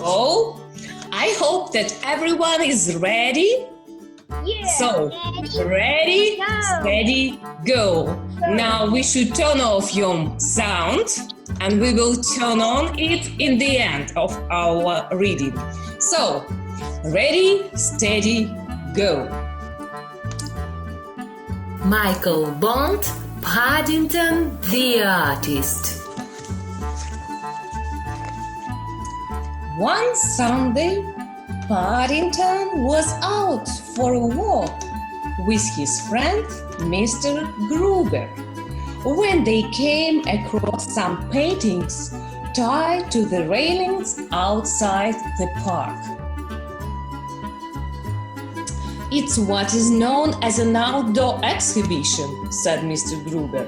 Oh, I hope that everyone is ready. Yeah. So, ready, steady, go. Now we should turn off your sound and we will turn on it in the end of our reading. So, ready, steady, go. Michael Bond, Paddington the artist. One Sunday, Paddington was out for a walk with his friend Mr. Gruber when they came across some paintings tied to the railings outside the park. "It's what is known as an outdoor exhibition," said Mr. Gruber.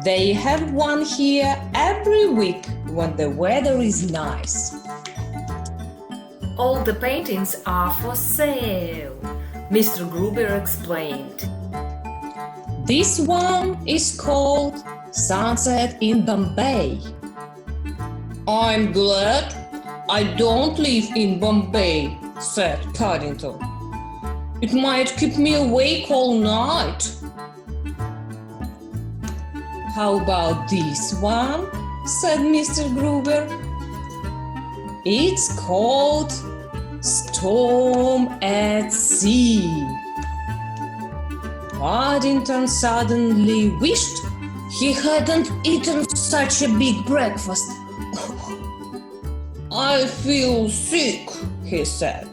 "They have one here every week when the weather is nice." All the paintings are for sale, Mr. Gruber explained. "This one is called Sunset in Bombay." "I'm glad I don't live in Bombay," said Paddington. "It might keep me awake all night." "How about this one?" said Mr. Gruber. "It's called Storm at Sea." Paddington suddenly wished he hadn't eaten such a big breakfast. "I feel sick," he said,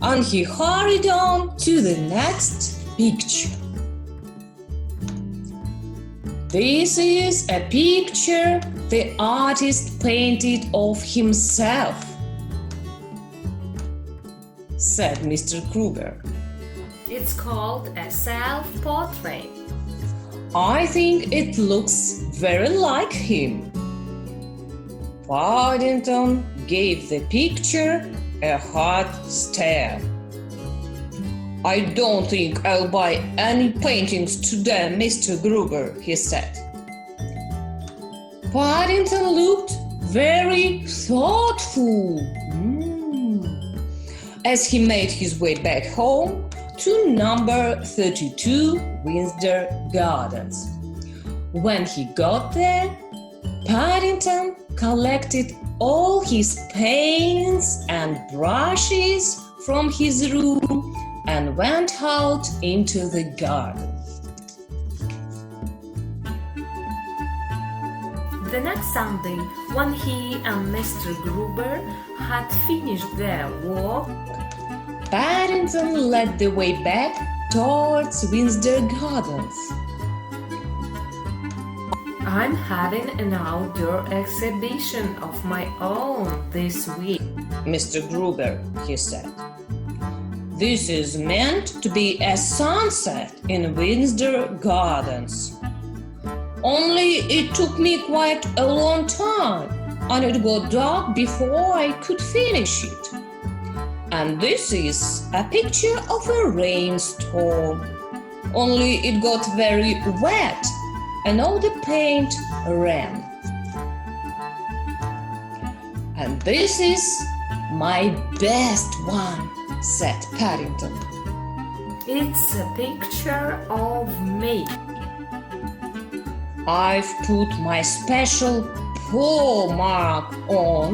and he hurried on to the next picture. "This is a picture the artist painted of himself," said Mr. Gruber. It's called a self-portrait. "I think it looks very like him." Paddington gave the picture a hard stare. "I don't think I'll buy any paintings today, Mr. Gruber," he said. Paddington looked very thoughtful as he made his way back home to number 32 Windsor Gardens. When he got there, Paddington collected all his paints and brushes from his room and went out into the garden. The next Sunday, when he and Mr. Gruber had finished their walk, Paddington led the way back towards Windsor Gardens. I'm having an outdoor exhibition of my own this week, Mr. Gruber, he said. "This is meant to be a sunset in Windsor Gardens. Only it took me quite a long time, and it got dark before I could finish it. And this is a picture of a rainstorm. Only it got very wet, and all the paint ran. And this is my best one," said Paddington. It's a picture of me. "I've put my special paw mark on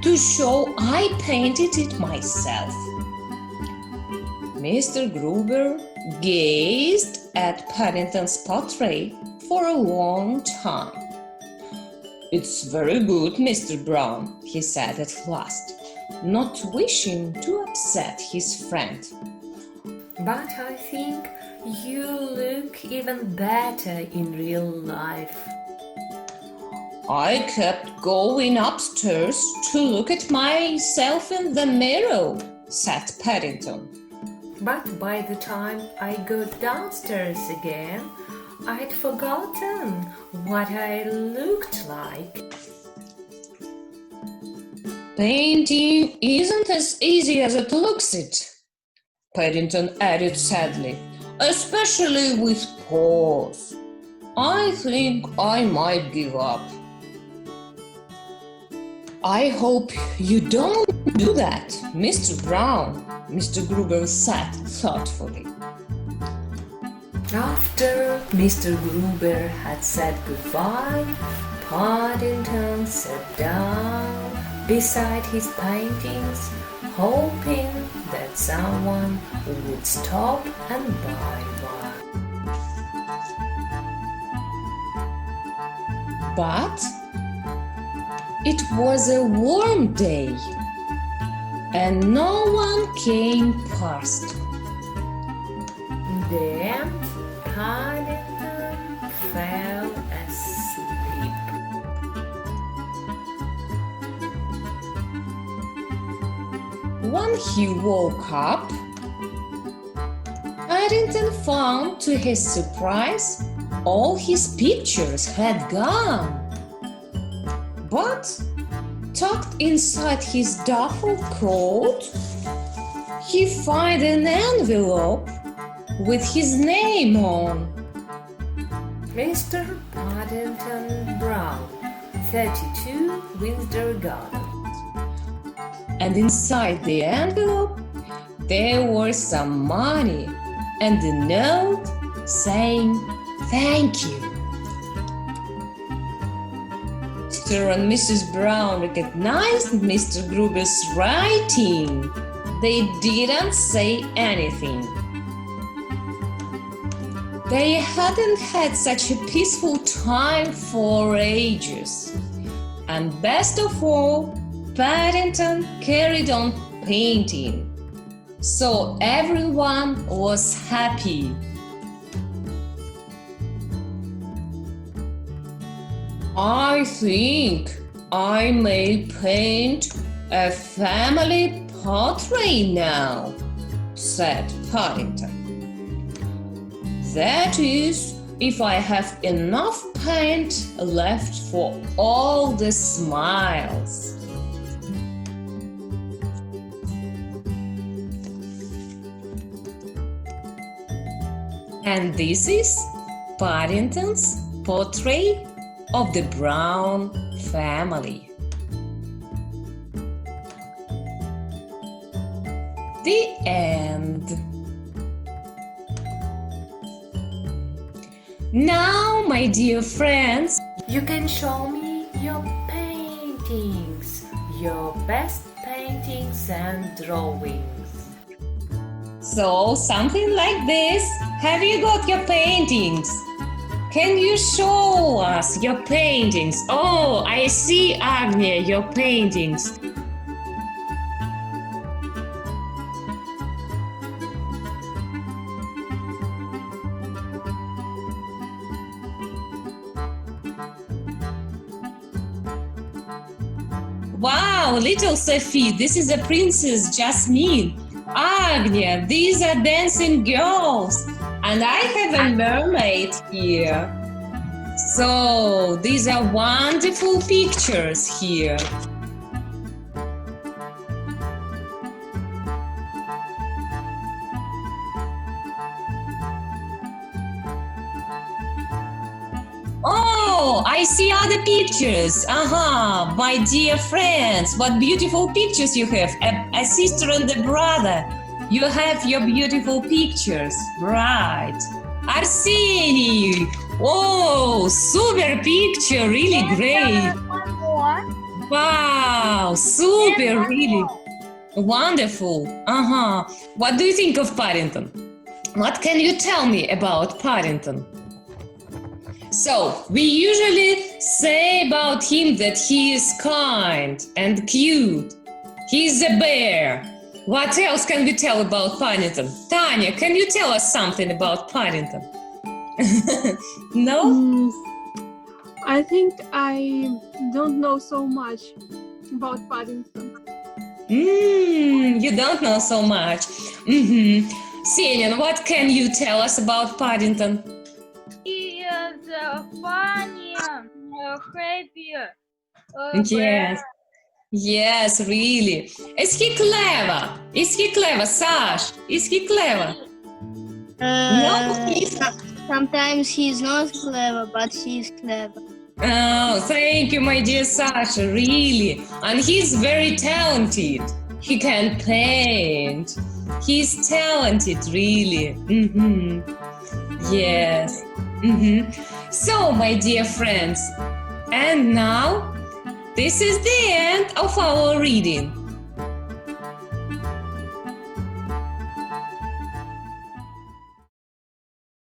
to show I painted it myself." Mr. Gruber gazed at Paddington's portrait for a long time. "It's very good, Mr. Brown," he said at last, not wishing to upset his friend. But I think you look even better in real life. "I kept going upstairs to look at myself in the mirror," said Paddington. But by the time I got downstairs again, I'd forgotten what I looked like. "Painting isn't as easy as it looks it," Paddington added sadly, "especially with paws. I think I might give up." I hope you don't do that, Mr. Brown, Mr. Gruber said thoughtfully. After Mr. Gruber had said goodbye, Paddington sat down beside his paintings, hoping that someone would stop and buy one. But it was a warm day, and no one came past. Then Paddington fell asleep. When he woke up, Paddington found to his surprise all his pictures had gone. But tucked inside his duffel coat, he found an envelope with his name on. Mr. Paddington Brown, 32 Windsor Gardens. And inside the envelope, there was some money and a note saying thank you. Mr. and Mrs. Brown recognized Mr. Gruber's writing. They didn't say anything. They hadn't had such a peaceful time for ages. And best of all, Paddington carried on painting. So everyone was happy. I think I may paint a family portrait now, said Paddington. That is, if I have enough paint left for all the smiles. And this is Paddington's portrait of the Brown family. The end. Now, my dear friends, You can show me your paintings, your best paintings and drawings. so something like this. Have you got your paintings? Can you show us your paintings? Oh, I see, Agnia, your paintings. Wow, little Sophie, this is a Princess Jasmine. Agnia, these are dancing girls. And I have a mermaid here. So, these are wonderful pictures here. Oh, I see other pictures. My dear friends, what beautiful pictures you have. A sister and a brother. You have your beautiful pictures, right? Arseny, oh, super picture, really great. One more. Wow, super, really wonderful. What do you think of Paddington? What can you tell me about Paddington? So, we usually say about him that he is kind and cute. He's a bear. What else can we tell about Paddington? Tanya, can you tell us something about Paddington? No? I think I don't know so much about Paddington. You don't know so much. Senyan, what can you tell us about Paddington? He is funny, happy. Yes, really. Is he clever? Is he clever, Sash? Is he clever? Sometimes he's not clever, but he's clever. Oh, thank you, my dear Sasha, really. And he's very talented. He can paint. He's talented, really. Yes. So, my dear friends, and now this is the end of our reading.